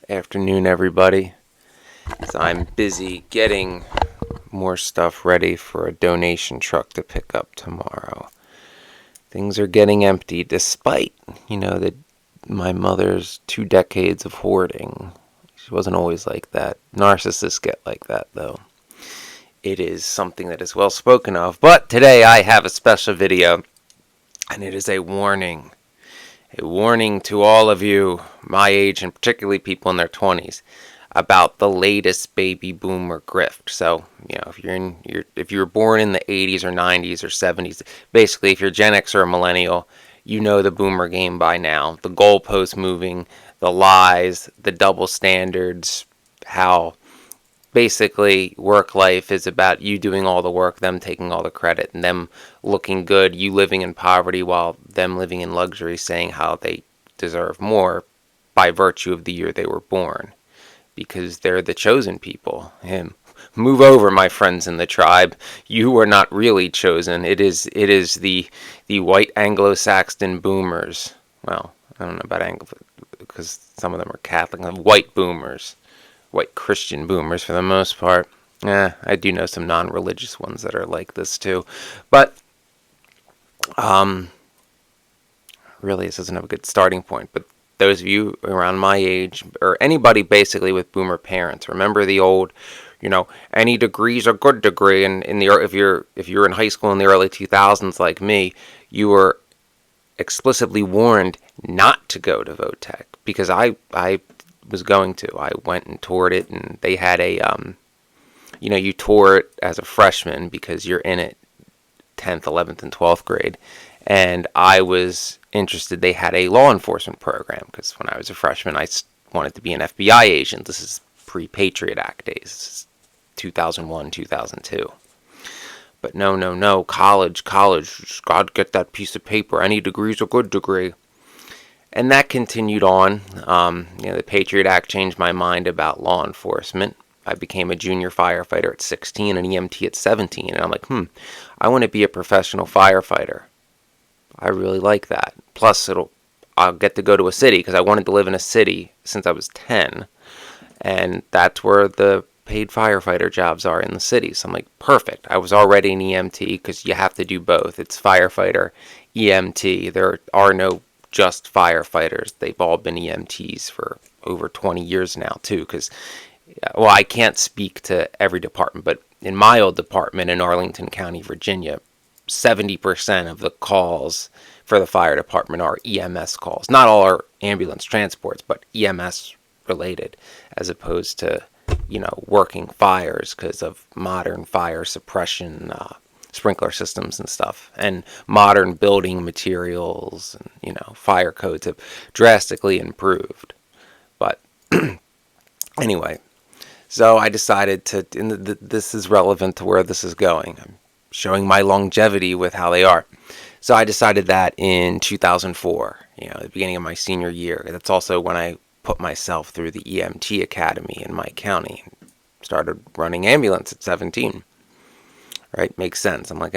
Afternoon, everybody. So I'm busy getting more stuff ready for a donation truck to pick up tomorrow. Things are getting empty despite, that my mother's 2 decades of hoarding. She wasn't always like that. Narcissists get like that, though. It is something that is well spoken of. But today I have a special video, and it is a warning. A warning to all of you, my age, and particularly people in their 20s, about the latest baby boomer grift. So, if you were born in the 80s or 90s or 70s, basically if you're Gen X or a millennial, you know the boomer game by now. The goalposts moving, the lies, the double standards, how basically work life is about you doing all the work, them taking all the credit, and them looking good, you living in poverty while them living in luxury, saying how they deserve more by virtue of the year they were born, because they're the chosen people. Move over, my friends in the tribe. You are not really chosen. It is the white Anglo-Saxon boomers. Well, I don't know about Anglo, because some of them are Catholic. White boomers. White Christian boomers for the most part. I do know some non-religious ones that are like this too. But, really this doesn't have a good starting point. But those of you around my age, or anybody basically with boomer parents, remember the old, any degree's a good degree. And if you're in high school in the early 2000s like me, you were explicitly warned not to go to Votech, because I was going to. I went and toured it, and they had a, you tour it as a freshman because you're in it 10th, 11th, and 12th grade. And I was interested. They had a law enforcement program because when I was a freshman, I wanted to be an FBI agent. This is pre-Patriot Act days. This is 2001, 2002. But no, college, just gotta get that piece of paper. Any degree's a good degree. And that continued on. The Patriot Act changed my mind about law enforcement. I became a junior firefighter at 16, an EMT at 17, and I'm like, I want to be a professional firefighter. I really like that. Plus, I'll get to go to a city, because I wanted to live in a city since I was 10, and that's where the paid firefighter jobs are, in the city. So I'm like, perfect. I was already an EMT, because you have to do both. It's firefighter, EMT. There are no just firefighters. They've all been EMTs for over 20 years now too, because I can't speak to every department, but in my old department in Arlington County, Virginia, 70% of the calls for the fire department are EMS calls. Not all are ambulance transports, but EMS related, as opposed to working fires because of modern fire suppression sprinkler systems and stuff, and modern building materials, and fire codes have drastically improved. But anyway, so I decided to, this is relevant to where this is going. I'm showing my longevity with how they are. So I decided that in 2004, at the beginning of my senior year. That's also when I put myself through the EMT academy in my county. Started running ambulance at 17. Right, makes sense. I'm like,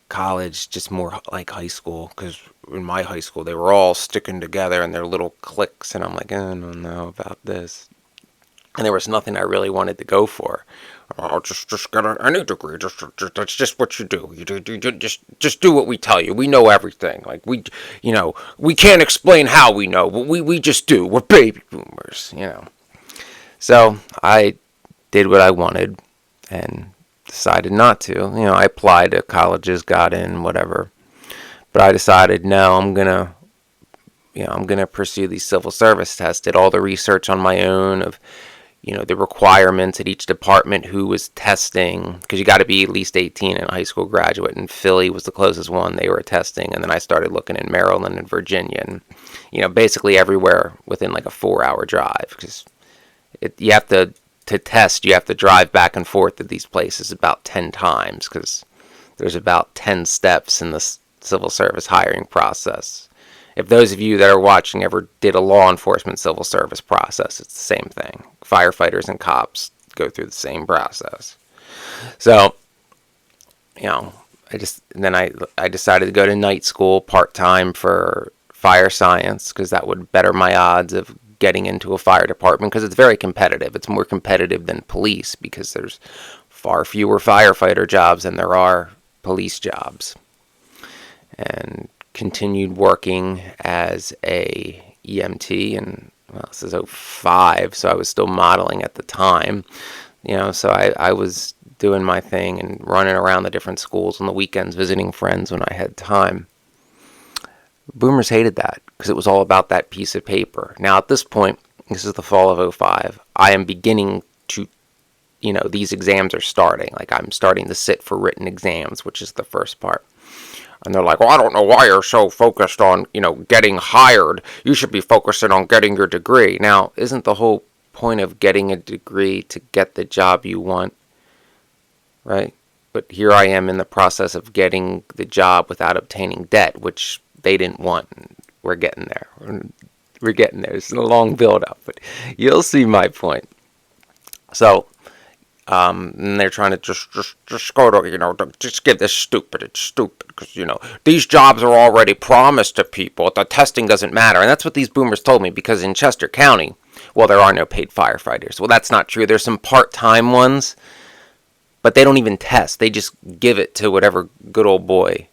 college, just more like high school, because in my high school, they were all sticking together in their little cliques, and I'm like, I don't know about this. And there was nothing I really wanted to go for. Oh, just get any degree. That's just what you do. You just do what we tell you. We know everything. Like we can't explain how we know, but we just do. We're baby boomers, So I did what I wanted, and decided not to. I applied to colleges, got in, whatever. But I decided, no, I'm gonna pursue these civil service tests. Did all the research on my own of, the requirements at each department, who was testing, because you got to be at least 18 and a high school graduate. And Philly was the closest one they were testing. And then I started looking in Maryland and Virginia, and basically everywhere within like a 4-hour drive, because you have to test, you have to drive back and forth to these places about 10 times, because there's about 10 steps in the civil service hiring process. If those of you that are watching ever did a law enforcement civil service process, it's the same thing. Firefighters and cops go through the same process. So, I decided to go to night school part-time for fire science, because that would better my odds of getting into a fire department because it's very competitive. It's more competitive than police because there's far fewer firefighter jobs than there are police jobs. And continued working as a EMT, and well, this is 05, so I was still modeling at the time. So I was doing my thing and running around the different schools on the weekends, visiting friends when I had time. Boomers hated that because it was all about that piece of paper. Now at this point, this is the fall of 05, I am beginning to, these exams are starting. Like I'm starting to sit for written exams, which is the first part. And they're like, well, I don't know why you're so focused on, getting hired. You should be focusing on getting your degree. Now, isn't the whole point of getting a degree to get the job you want? Right? But here I am in the process of getting the job without obtaining debt, which they didn't want. We're getting there. We're getting there. It's a long build-up, but you'll see my point. So, and they're trying to just go to, just give this stupid. It's stupid because, these jobs are already promised to people. The testing doesn't matter. And that's what these boomers told me, because in Chester County, well, there are no paid firefighters. Well, that's not true. There's some part-time ones, but they don't even test. They just give it to whatever good old boy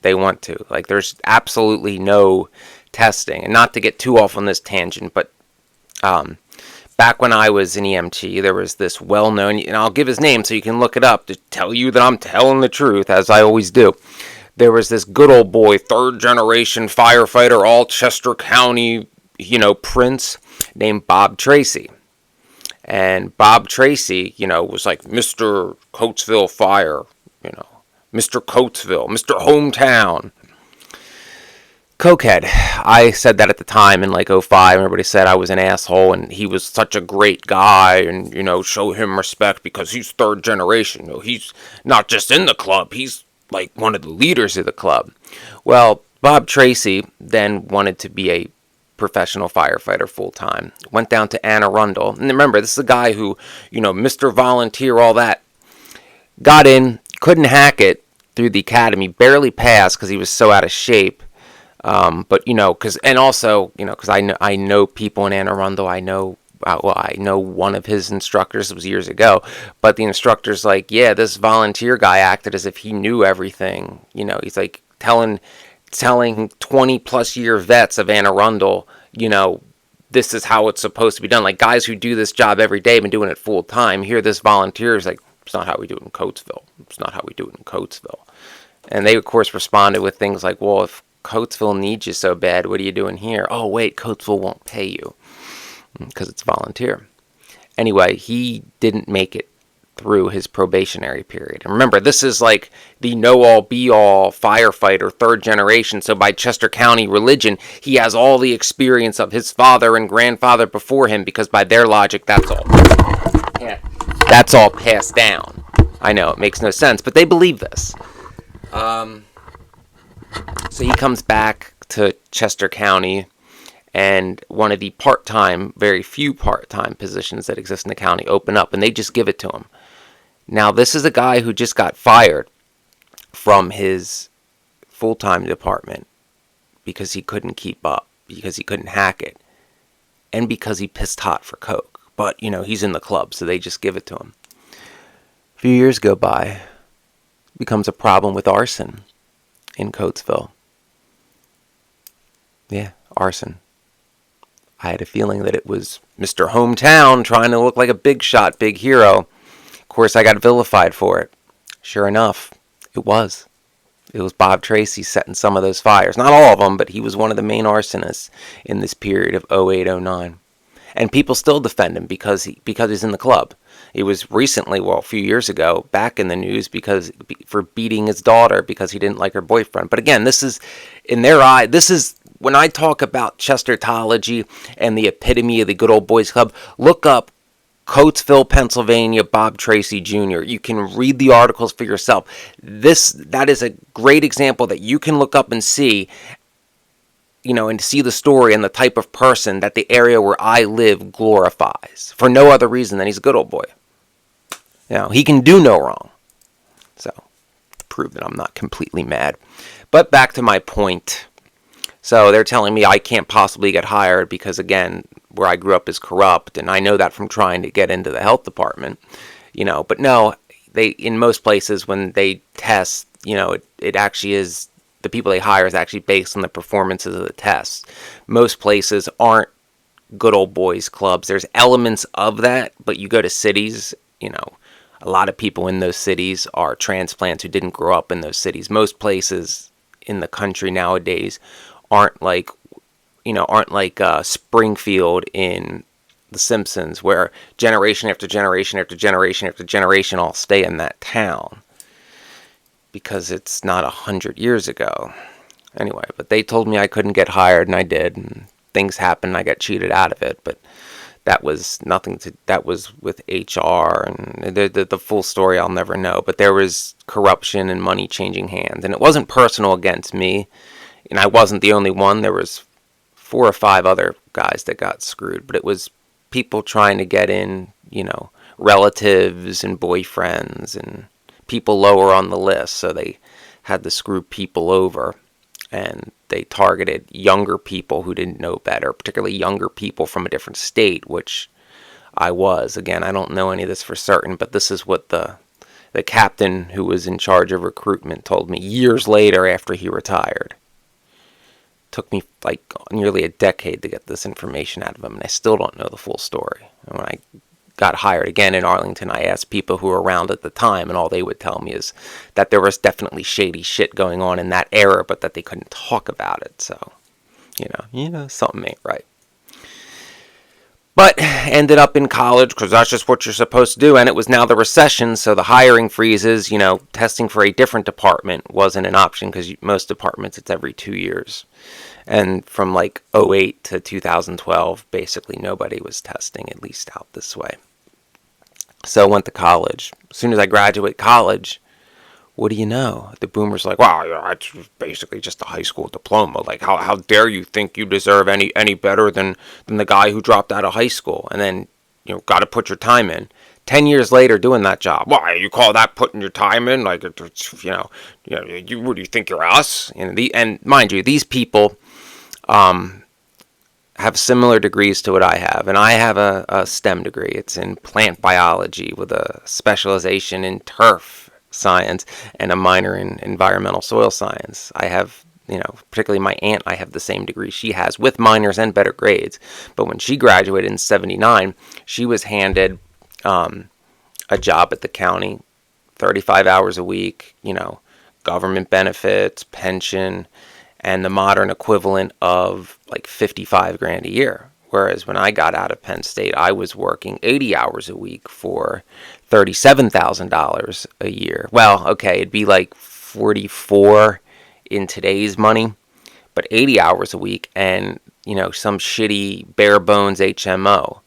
they want to. Like, there's absolutely no testing. And not to get too off on this tangent, but back when I was an EMT, there was this well-known, and I'll give his name so you can look it up to tell you that I'm telling the truth, as I always do. There was this good old boy, third-generation firefighter, all Chester County, prince, named Bob Tracy. And Bob Tracy, was like Mr. Coatesville Fire, Mr. Coatesville, Mr. Hometown. Cokehead. I said that at the time in like 05. Everybody said I was an asshole and he was such a great guy and, show him respect because he's third generation. He's not just in the club. He's like one of the leaders of the club. Well, Bob Tracy then wanted to be a professional firefighter full time. Went down to Anne Arundel. And remember, this is a guy who, Mr. Volunteer, all that. Got in, couldn't hack it through the academy, barely passed because he was so out of shape. But because I know people in Anne Arundel. I know one of his instructors. It was years ago, but the instructor's like, yeah, this volunteer guy acted as if he knew everything. He's like telling 20 plus year vets of Anne Arundel, this is how it's supposed to be done. Like guys who do this job every day, been doing it full time. Here, this volunteer is like, it's not how we do it in Coatesville. It's not how we do it in Coatesville. And they of course responded with things like, well, if Coatesville needs you so bad, what are you doing here? Oh, wait, Coatesville won't pay you because it's volunteer. Anyway, he didn't make it through his probationary period. And remember, this is like the know-all, be-all firefighter, third generation. So by Chester County religion, he has all the experience of his father and grandfather before him because by their logic, that's all. Yeah, that's all passed down. I know, it makes no sense, but they believe this. So he comes back to Chester County, and one of the part-time, very few part-time positions that exist in the county open up, and they just give it to him. Now, this is a guy who just got fired from his full-time department because he couldn't keep up, because he couldn't hack it, and because he pissed hot for coke. But, he's in the club, so they just give it to him. A few years go by, becomes a problem with arson in Coatesville. Yeah, arson. I had a feeling that it was Mr. Hometown trying to look like a big shot, big hero. Of course, I got vilified for it. Sure enough, it was. It was Bob Tracy setting some of those fires. Not all of them, but he was one of the main arsonists in this period of 08, 09. And people still defend him because he's in the club. It was recently, a few years ago, back in the news for beating his daughter because he didn't like her boyfriend. But again, this is, in their eye, this is, when I talk about Chestertology and the epitome of the good old boys club, look up Coatesville, Pennsylvania, Bob Tracy Jr. You can read the articles for yourself. That is a great example that you can look up and see, and see the story and the type of person that the area where I live glorifies for no other reason than he's a good old boy. He can do no wrong. So, to prove that I'm not completely mad. But back to my point. So they're telling me I can't possibly get hired because, again, where I grew up is corrupt, and I know that from trying to get into the health department, but no, they, in most places when they test, it actually is, the people they hire is actually based on the performances of the tests. Most places aren't good old boys clubs. There's elements of that, but you go to cities, a lot of people in those cities are transplants who didn't grow up in those cities. Most places in the country nowadays aren't like Springfield in The Simpsons, where generation after generation after generation after generation all stay in that town because it's not 100 years ago. Anyway, but they told me I couldn't get hired, and I did, and things happened. I got cheated out of it, but that was that was with HR, and the full story I'll never know. But there was corruption and money changing hands, and it wasn't personal against me, and I wasn't the only one. There was 4 or 5 other guys that got screwed, but it was people trying to get in, relatives and boyfriends and people lower on the list, so they had to screw people over, and they targeted younger people who didn't know better, particularly younger people from a different state, which I was. Again, I don't know any of this for certain, but this is what the captain who was in charge of recruitment told me years later after he retired. Took me like nearly a decade to get this information out of him, and I still don't know the full story. And when I got hired again in Arlington, I asked people who were around at the time, and all they would tell me is that there was definitely shady shit going on in that era, but that they couldn't talk about it. So, something ain't right. But ended up in college because that's just what you're supposed to do, and it was now the recession, so the hiring freezes, testing for a different department wasn't an option because most departments it's every 2 years. And from like 2008 to 2012, basically nobody was testing, at least out this way. So I went to college. As soon as I graduate college, what do you know? The boomer's like, wow, it's basically just a high school diploma. Like, how dare you think you deserve any better than the guy who dropped out of high school? And then, got to put your time in. 10 years later doing that job. Why, you call that putting your time in? Like, what do you think you're us? And mind you, these people have similar degrees to what I have. And I have a STEM degree. It's in plant biology with a specialization in turf science and a minor in environmental soil science. I have, particularly my aunt, I have the same degree she has with minors and better grades. But when she graduated in 79, she was handed a job at the county, 35 hours a week, government benefits, pension, and the modern equivalent of like 55 grand a year. Whereas when I got out of Penn State, I was working 80 hours a week for $37,000 a year. Well, okay, it'd be like 44 in today's money, but 80 hours a week and, some shitty bare bones HMO.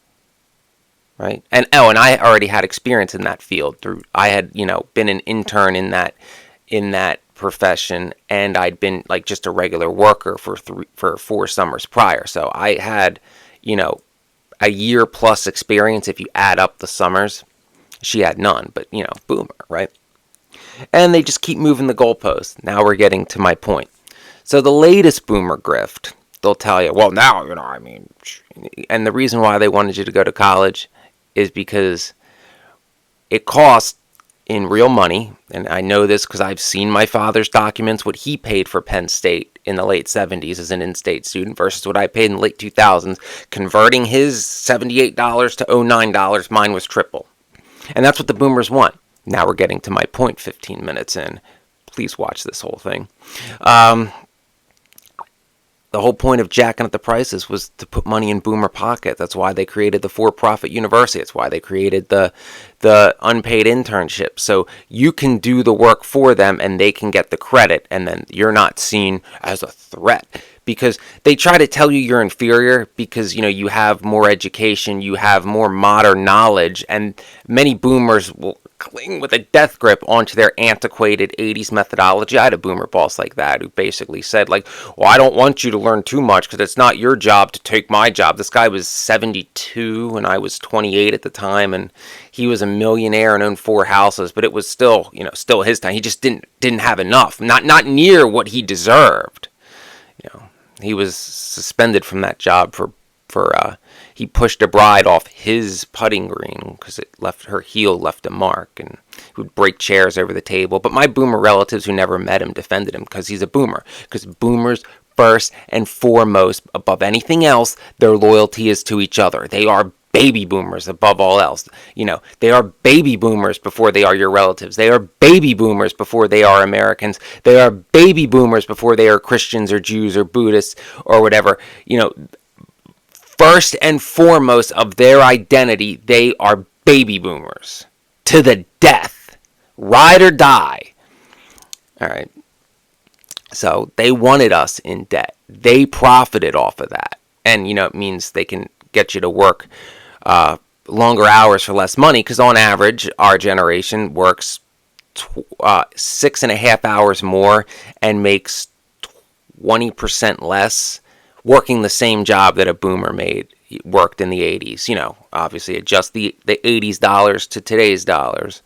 Right? And I already had experience in that field. I had, been an intern in that profession, and I'd been like just a regular worker for 4 summers prior. So I had, a year plus experience if you add up the summers. She had none, but boomer, right? And they just keep moving the goalposts. Now we're getting to my point. So the latest boomer grift, they'll tell you, well, now, and the reason why they wanted you to go to college is because it costs in real money, and I know this because I've seen my father's documents, what he paid for Penn State in the late 70s as an in-state student versus what I paid in the late 2000s. Converting his $78 to $09, mine was triple. And that's what the boomers want. Now we're getting to my point 15 minutes in. Please watch this whole thing. The whole point of jacking up the prices was to put money in boomer pocket. That's why they created the for-profit university. That's why they created the unpaid internship. So you can do the work for them and they can get the credit, and then you're not seen as a threat. Because they try to tell you you're inferior because, you have more education, you have more modern knowledge, and many boomers will cling with a death grip onto their antiquated 80s methodology. I had a boomer boss like that who basically said, well, I don't want you to learn too much because it's not your job to take my job. This guy was 72 and I was 28 at the time, and he was a millionaire and owned 4 houses, but it was still, still his time. He just didn't have enough, not near what he deserved. He was suspended from that job for he pushed a bride off his putting green because her heel left a mark, and he would break chairs over the table. But my boomer relatives who never met him defended him because he's a boomer. Because boomers, first and foremost, above anything else, their loyalty is to each other. They are baby boomers above all else. They are baby boomers before they are your relatives. They are baby boomers before they are Americans. They are baby boomers before they are Christians or Jews or Buddhists or whatever. First and foremost of their identity, they are baby boomers. To the death. Ride or die. All right. So they wanted us in debt. They profited off of that. And, it means they can get you to work longer hours for less money, because on average, our generation works 6.5 hours more and makes 20% less working the same job that a boomer worked in the 80s. Obviously adjust the 80s dollars to today's dollars.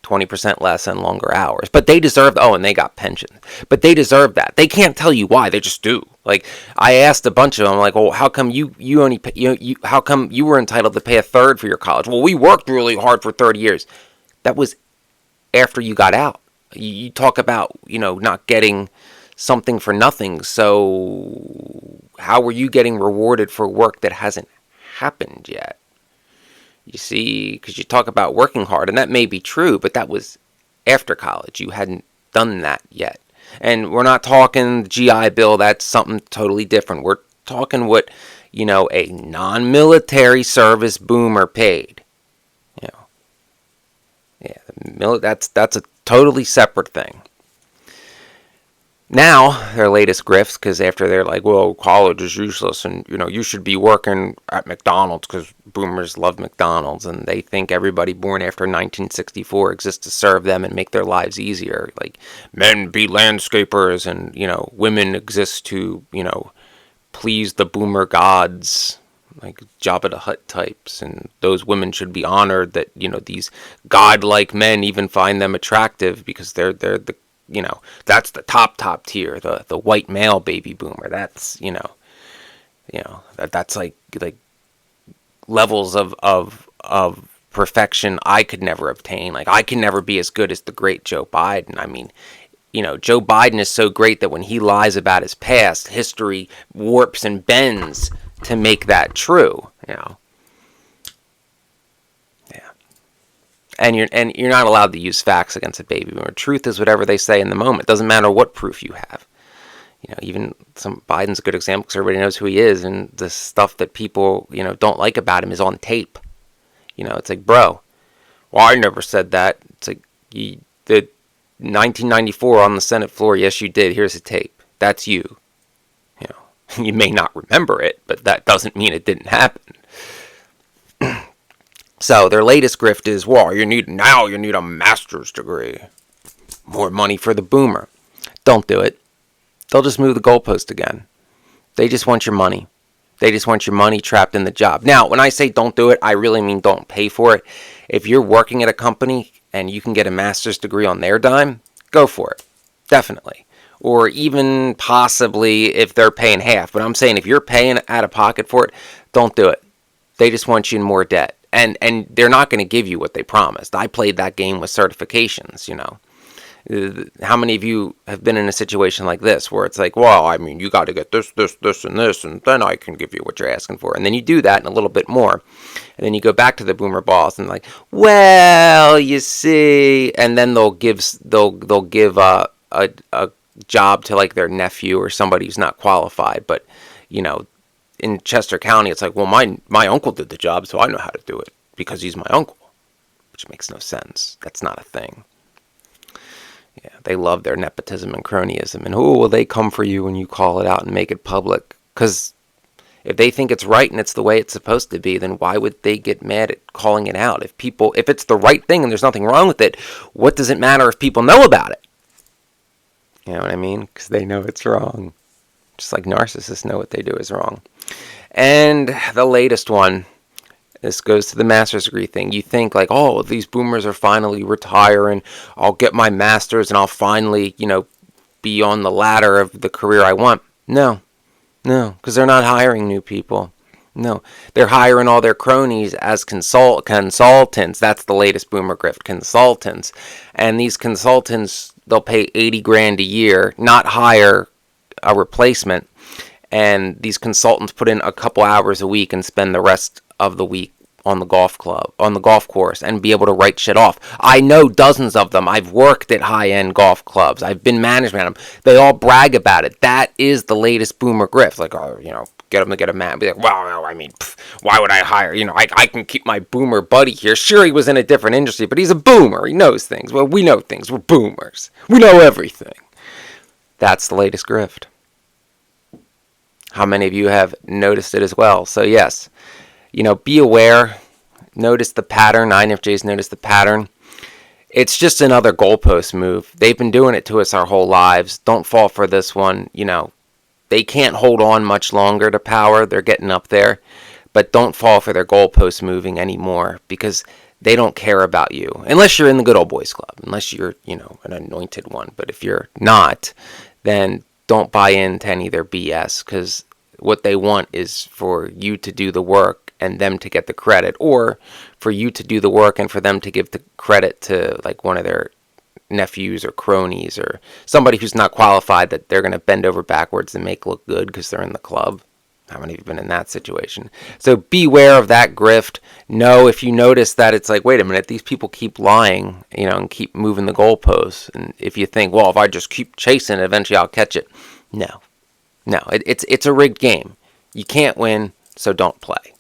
20% less and longer hours. But they deserve, and they got pensions. But they deserve that. They can't tell you why. They just do. Like, I asked a bunch of them, like, well, how come you only pay, how come you were entitled to pay a third for your college? Well, we worked really hard for 30 years. That was after you got out. You talk about, not getting something for nothing. So how were you getting rewarded for work that hasn't happened yet? You see, because you talk about working hard, and that may be true, but that was after college. You hadn't done that yet. And we're not talking the GI Bill. That's something totally different. We're talking what, a non-military service boomer paid. Yeah, that's a totally separate thing. Now, their latest grifts, because after they're like, well, college is useless, and, you should be working at McDonald's, because boomers love McDonald's, and they think everybody born after 1964 exists to serve them and make their lives easier. Like, men be landscapers, and, women exist to, please the boomer gods, like Jabba the Hutt types, and those women should be honored that, these godlike men even find them attractive because they're the that's the top tier, the white male baby boomer. That's that's like levels of perfection I could never obtain. Like, I can never be as good as the great Joe Biden. I mean, Joe Biden is so great that when he lies about his past, history warps and bends to make that true. And you're not allowed to use facts against a baby boomer. Truth is whatever they say in the moment. Doesn't matter what proof you have. Even Biden's a good example because everybody knows who he is, and the stuff that people don't like about him is on tape. It's like, bro, well, I never said that. It's like, the 1994 on the Senate floor. Yes, you did. Here's the tape. That's you. You may not remember it, but that doesn't mean it didn't happen. So their latest grift is, well, you need a master's degree. More money for the boomer. Don't do it. They'll just move the goalpost again. They just want your money. They just want your money trapped in the job. Now, when I say don't do it, I really mean don't pay for it. If you're working at a company and you can get a master's degree on their dime, go for it. Definitely. Or even possibly if they're paying half. But I'm saying if you're paying out of pocket for it, don't do it. They just want you in more debt. And they're not going to give you what they promised. I played that game with certifications, How many of you have been in a situation like this where it's like, well, I mean, you got to get this, and this, and then I can give you what you're asking for. And then you do that and a little bit more. And then you go back to the boomer boss and like, well, you see. And then they'll give a job to like their nephew or somebody who's not qualified. But, in Chester County, it's like, well, my uncle did the job, so I know how to do it because he's my uncle, which makes no sense. That's not a thing. Yeah, they love their nepotism and cronyism, and will they come for you when you call it out and make it public? Because if they think it's right and it's the way it's supposed to be, then why would they get mad at calling it out? If it's the right thing and there's nothing wrong with it, what does it matter if people know about it? You know what I mean? Because they know it's wrong. Just like narcissists know what they do is wrong. And the latest one, this goes to the master's degree thing. You think like, oh, these boomers are finally retiring. I'll get my master's and I'll finally, be on the ladder of the career I want. No, because they're not hiring new people. No, they're hiring all their cronies as consultants. That's the latest boomer grift, consultants. And these consultants, they'll pay 80 grand a year, not hire a replacement. And these consultants put in a couple hours a week and spend the rest of the week on the golf course, and be able to write shit off. I know dozens of them. I've worked at high-end golf clubs. I've been management of them. They all brag about it. That is the latest boomer grift. Like, oh, get them to get a man. Be like, well, I mean, why would I hire? I can keep my boomer buddy here. Sure, he was in a different industry, but he's a boomer. He knows things. Well, we know things. We're boomers. We know everything. That's the latest grift. How many of you have noticed it as well? So yes, be aware. Notice the pattern. INFJs notice the pattern. It's just another goalpost move. They've been doing it to us our whole lives. Don't fall for this one. They can't hold on much longer to power. They're getting up there. But don't fall for their goalpost moving anymore, because they don't care about you. Unless you're in the good old boys club. Unless you're, an anointed one. But if you're not, then don't buy into any of their BS, because what they want is for you to do the work and them to get the credit, or for you to do the work and for them to give the credit to like one of their nephews or cronies or somebody who's not qualified, that they're going to bend over backwards and make look good because they're in the club. How many of you have been in that situation? So beware of that grift. No, if you notice that it's like, wait a minute, these people keep lying, and keep moving the goalposts. And if you think, well, if I just keep chasing it, eventually I'll catch it. No, it's a rigged game. You can't win, so don't play.